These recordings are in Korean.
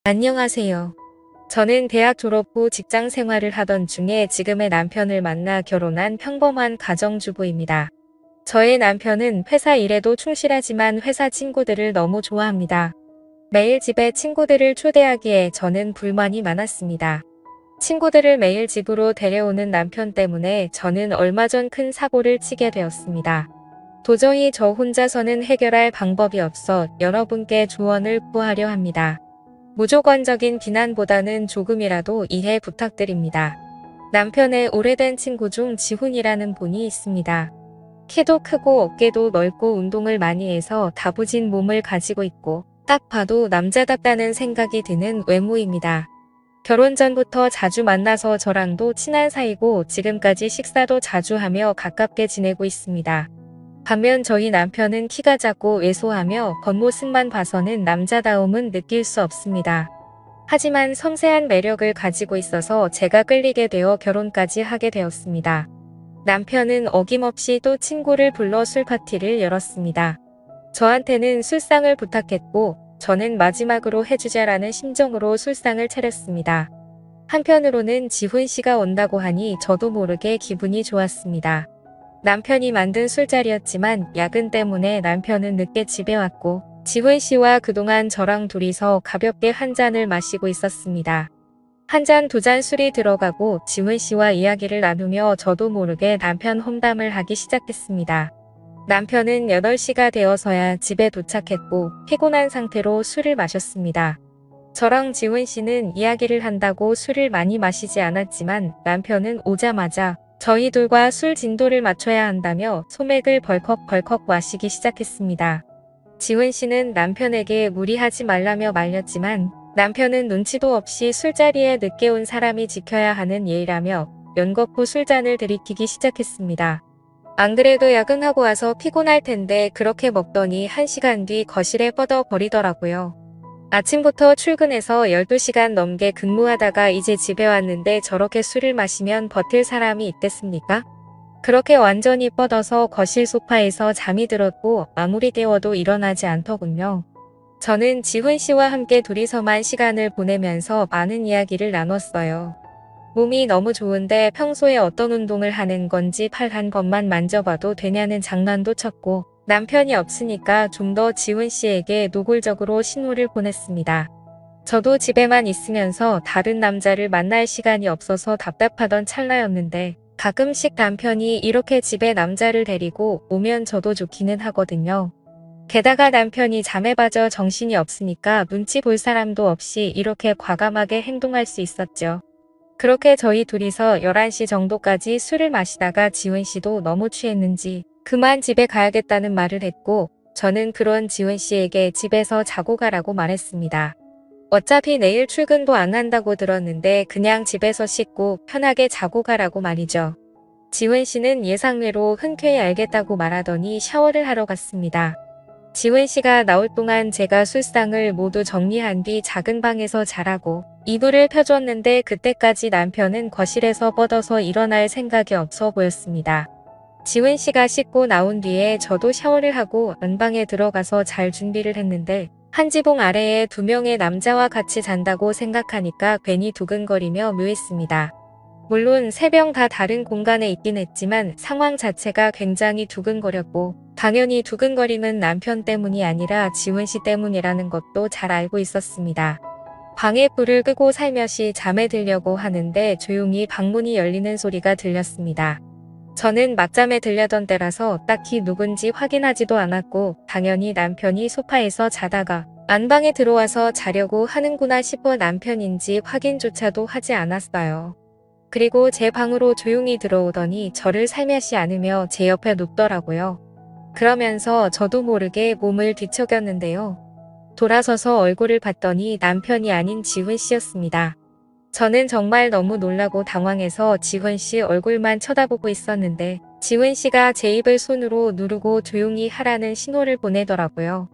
안녕하세요. 저는 대학 졸업 후 직장 생활을 하던 중에 지금의 남편을 만나 결혼한 평범한 가정주부입니다. 저의 남편은 회사 일에도 충실하지만 회사 친구들을 너무 좋아합니다. 매일 집에 친구들을 초대하기에 저는 불만이 많았습니다. 친구들을 매일 집으로 데려오는 남편 때문에 저는 얼마 전 큰 사고를 치게 되었습니다. 도저히 저 혼자서는 해결할 방법이 없어 여러분께 조언을 구하려 합니다. 무조건적인 비난보다는 조금이라도 이해 부탁드립니다. 남편의 오래된 친구 중 지훈이라는 분이 있습니다. 키도 크고 어깨도 넓고 운동을 많이 해서 다부진 몸을 가지고 있고 딱 봐도 남자답다는 생각이 드는 외모입니다. 결혼 전부터 자주 만나서 저랑도 친한 사이고 지금까지 식사도 자주 하며 가깝게 지내고 있습니다. 반면 저희 남편은 키가 작고 왜소하며 겉모습만 봐서는 남자다움은 느낄 수 없습니다. 하지만 섬세한 매력을 가지고 있어서 제가 끌리게 되어 결혼까지 하게 되었습니다. 남편은 어김없이 또 친구를 불러 술 파티를 열었습니다. 저한테는 술상을 부탁했고 저는 마지막으로 해주자라는 심정으로 술상을 차렸습니다. 한편으로는 지훈 씨가 온다고 하니 저도 모르게 기분이 좋았습니다. 남편이 만든 술자리였지만 야근 때문에 남편은 늦게 집에 왔고 지훈 씨와 그동안 저랑 둘이서 가볍게 한 잔을 마시고 있었습니다. 한 잔 두 잔 술이 들어가고 지훈 씨와 이야기를 나누며 저도 모르게 남편 험담을 하기 시작했습니다. 남편은 8시가 되어서야 집에 도착했고 피곤한 상태로 술을 마셨습니다. 저랑 지훈 씨는 이야기를 한다고 술을 많이 마시지 않았지만 남편은 오자마자 저희 둘과 술 진도를 맞춰야 한다며 소맥을 벌컥벌컥 마시기 시작했습니다. 지훈 씨는 남편에게 무리하지 말라며 말렸지만 남편은 눈치도 없이 술자리에 늦게 온 사람이 지켜야 하는 예의라며 연거푸 술잔을 들이키기 시작했습니다. 안 그래도 야근하고 와서 피곤할 텐데 그렇게 먹더니 1시간 뒤 거실에 뻗어버리더라고요. 아침부터 출근해서 12시간 넘게 근무하다가 이제 집에 왔는데 저렇게 술을 마시면 버틸 사람이 있겠습니까? 그렇게 완전히 뻗어서 거실 소파에서 잠이 들었고 아무리 깨워도 일어나지 않더군요. 저는 지훈 씨와 함께 둘이서만 시간을 보내면서 많은 이야기를 나눴어요. 몸이 너무 좋은데 평소에 어떤 운동을 하는 건지 팔 한 번만 만져봐도 되냐는 장난도 쳤고 남편이 없으니까 좀 더 지훈 씨에게 노골적으로 신호를 보냈습니다. 저도 집에만 있으면서 다른 남자를 만날 시간이 없어서 답답하던 찰나였는데 가끔씩 남편이 이렇게 집에 남자를 데리고 오면 저도 좋기는 하거든요. 게다가 남편이 잠에 빠져 정신이 없으니까 눈치 볼 사람도 없이 이렇게 과감하게 행동할 수 있었죠. 그렇게 저희 둘이서 11시 정도까지 술을 마시다가 지훈 씨도 너무 취했는지 그만 집에 가야겠다는 말을 했고 저는 그런 지훈 씨에게 집에서 자고 가라고 말했습니다. 어차피 내일 출근도 안 한다고 들었는데 그냥 집에서 씻고 편하게 자고 가라고 말이죠. 지훈 씨는 예상외로 흔쾌히 알겠다고 말하더니 샤워를 하러 갔습니다. 지훈 씨가 나올 동안 제가 술상을 모두 정리한 뒤 작은 방에서 자라고 이불을 펴줬는데 그때까지 남편은 거실에서 뻗어서 일어날 생각이 없어 보였습니다. 지훈 씨가 씻고 나온 뒤에 저도 샤워를 하고 안방에 들어가서 잘 준비를 했는데 한 지붕 아래에 2명의 남자와 같이 잔다고 생각하니까 괜히 두근거리며 묘했습니다. 물론 3명 다 다른 공간에 있긴 했지만 상황 자체가 굉장히 두근거렸고 당연히 두근거림은 남편 때문이 아니라 지훈 씨 때문이라는 것도 잘 알고 있었습니다. 방에 불을 끄고 살며시 잠에 들려고 하는데 조용히 방문이 열리는 소리가 들렸습니다. 저는 막잠에 들려던 때라서 딱히 누군지 확인하지도 않았고 당연히 남편이 소파에서 자다가 안방에 들어와서 자려고 하는구나 싶어 남편인지 확인조차도 하지 않았어요. 그리고 제 방으로 조용히 들어오더니 저를 살며시 안으며 제 옆에 눕더라고요. 그러면서 저도 모르게 몸을 뒤척였는데요. 돌아서서 얼굴을 봤더니 남편이 아닌 지훈 씨였습니다. 저는 정말 너무 놀라고 당황해서 지훈 씨 얼굴만 쳐다보고 있었는데 지훈 씨가 제 입을 손으로 누르고 조용히 하라는 신호를 보내더라고요.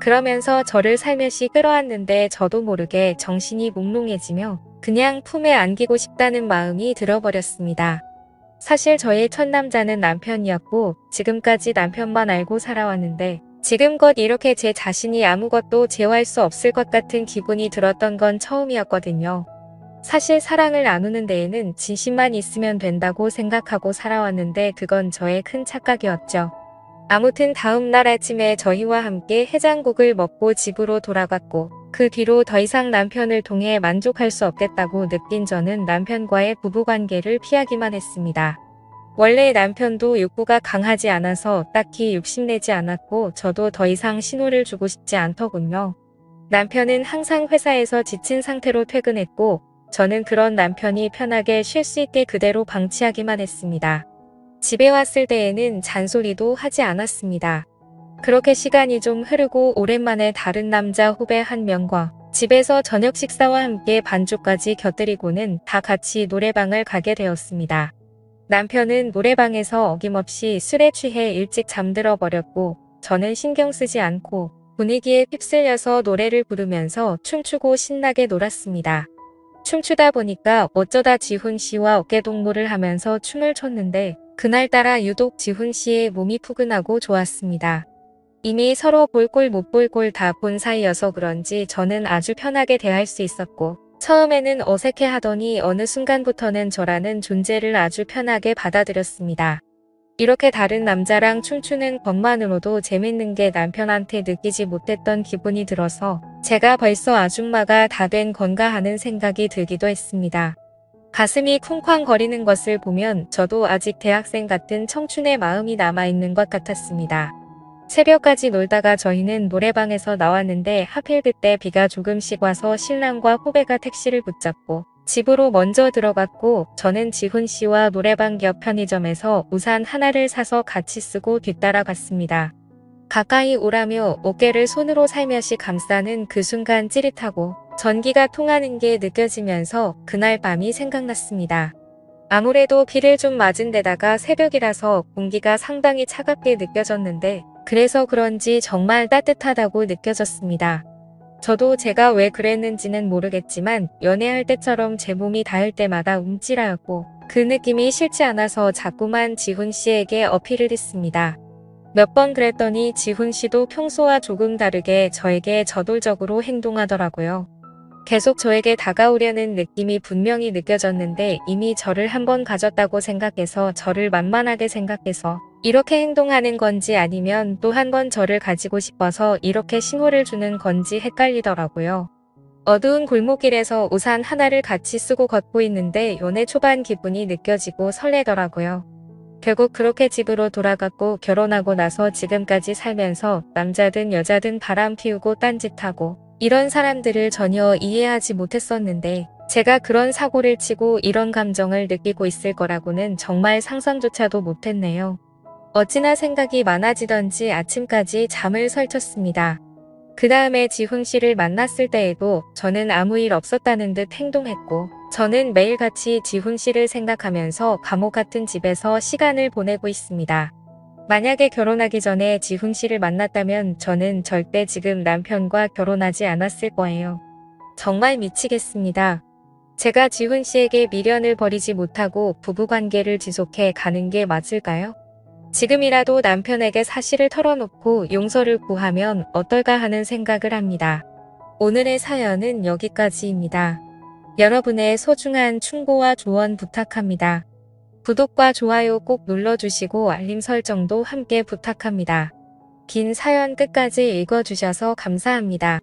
그러면서 저를 살며시 끌어안는데 저도 모르게 정신이 몽롱해지며 그냥 품에 안기고 싶다는 마음이 들어버렸습니다. 사실 저의 첫 남자는 남편이었고 지금까지 남편만 알고 살아왔는데 지금껏 이렇게 제 자신이 아무것도 제어할 수 없을 것 같은 기분이 들었던 건 처음이었거든요. 사실 사랑을 나누는 데에는 진심만 있으면 된다고 생각하고 살아왔는데 그건 저의 큰 착각이었죠. 아무튼 다음 날 아침에 저희와 함께 해장국을 먹고 집으로 돌아갔고 그 뒤로 더 이상 남편을 통해 만족할 수 없겠다고 느낀 저는 남편과의 부부관계를 피하기만 했습니다. 원래 남편도 욕구가 강하지 않아서 딱히 욕심내지 않았고 저도 더 이상 신호를 주고 싶지 않더군요. 남편은 항상 회사에서 지친 상태로 퇴근했고 저는 그런 남편이 편하게 쉴 수 있게 그대로 방치하기만 했습니다. 집에 왔을 때에는 잔소리도 하지 않았습니다. 그렇게 시간이 좀 흐르고 오랜만에 다른 남자 후배 한 명과 집에서 저녁 식사와 함께 반주까지 곁들이고는 다 같이 노래방을 가게 되었습니다. 남편은 노래방에서 어김없이 술에 취해 일찍 잠들어 버렸고 저는 신경 쓰지 않고 분위기에 휩쓸려서 노래를 부르면서 춤추고 신나게 놀았습니다. 춤추다 보니까 어쩌다 지훈 씨와 어깨동무를 하면서 춤을 췄는데 그날따라 유독 지훈 씨의 몸이 푸근하고 좋았습니다. 이미 서로 볼 꼴 못 볼 꼴 다 본 사이여서 그런지 저는 아주 편하게 대할 수 있었고 처음에는 어색해 하더니 어느 순간부터는 저라는 존재를 아주 편하게 받아들였습니다. 이렇게 다른 남자랑 춤추는 것만으로도 재밌는 게 남편한테 느끼지 못했던 기분이 들어서 제가 벌써 아줌마가 다 된 건가 하는 생각이 들기도 했습니다. 가슴이 쿵쾅거리는 것을 보면 저도 아직 대학생 같은 청춘의 마음이 남아있는 것 같았습니다. 새벽까지 놀다가 저희는 노래방에서 나왔는데 하필 그때 비가 조금씩 와서 신랑과 후배가 택시를 붙잡고 집으로 먼저 들어갔고 저는 지훈 씨와 노래방 옆 편의점에서 우산 하나를 사서 같이 쓰고 뒤따라 갔습니다. 가까이 오라며 어깨를 손으로 살며시 감싸는 그 순간 찌릿하고 전기가 통하는 게 느껴지면서 그날 밤이 생각났습니다. 아무래도 비를 좀 맞은 데다가 새벽이라서 공기가 상당히 차갑게 느껴졌는데 그래서 그런지 정말 따뜻하다고 느껴졌습니다. 저도 제가 왜 그랬는지는 모르겠지만 연애할 때처럼 제 몸이 닿을 때마다 움찔하였고 그 느낌이 싫지 않아서 자꾸만 지훈 씨에게 어필을 했습니다. 몇 번 그랬더니 지훈 씨도 평소와 조금 다르게 저에게 저돌적으로 행동하더라고요. 계속 저에게 다가오려는 느낌이 분명히 느껴졌는데 이미 저를 한 번 가졌다고 생각해서 저를 만만하게 생각해서 이렇게 행동하는 건지 아니면 또 한 번 저를 가지고 싶어서 이렇게 신호를 주는 건지 헷갈리더라고요. 어두운 골목길에서 우산 하나를 같이 쓰고 걷고 있는데 연애 초반 기분이 느껴지고 설레더라고요. 결국 그렇게 집으로 돌아갔고 결혼하고 나서 지금까지 살면서 남자든 여자든 바람 피우고 딴짓하고 이런 사람들을 전혀 이해하지 못했었는데 제가 그런 사고를 치고 이런 감정을 느끼고 있을 거라고는 정말 상상조차도 못했네요. 어찌나 생각이 많아지던지 아침까지 잠을 설쳤습니다. 그 다음에 지훈 씨를 만났을 때에도 저는 아무 일 없었다는 듯 행동했고 저는 매일같이 지훈 씨를 생각하면서 감옥 같은 집에서 시간을 보내고 있습니다. 만약에 결혼하기 전에 지훈 씨를 만났다면 저는 절대 지금 남편과 결혼하지 않았을 거예요. 정말 미치겠습니다. 제가 지훈 씨에게 미련을 버리지 못하고 부부관계를 지속해 가는 게 맞을까요? 지금이라도 남편에게 사실을 털어놓고 용서를 구하면 어떨까 하는 생각을 합니다. 오늘의 사연은 여기까지입니다. 여러분의 소중한 충고와 조언 부탁합니다. 구독과 좋아요 꼭 눌러주시고 알림 설정도 함께 부탁합니다. 긴 사연 끝까지 읽어주셔서 감사합니다.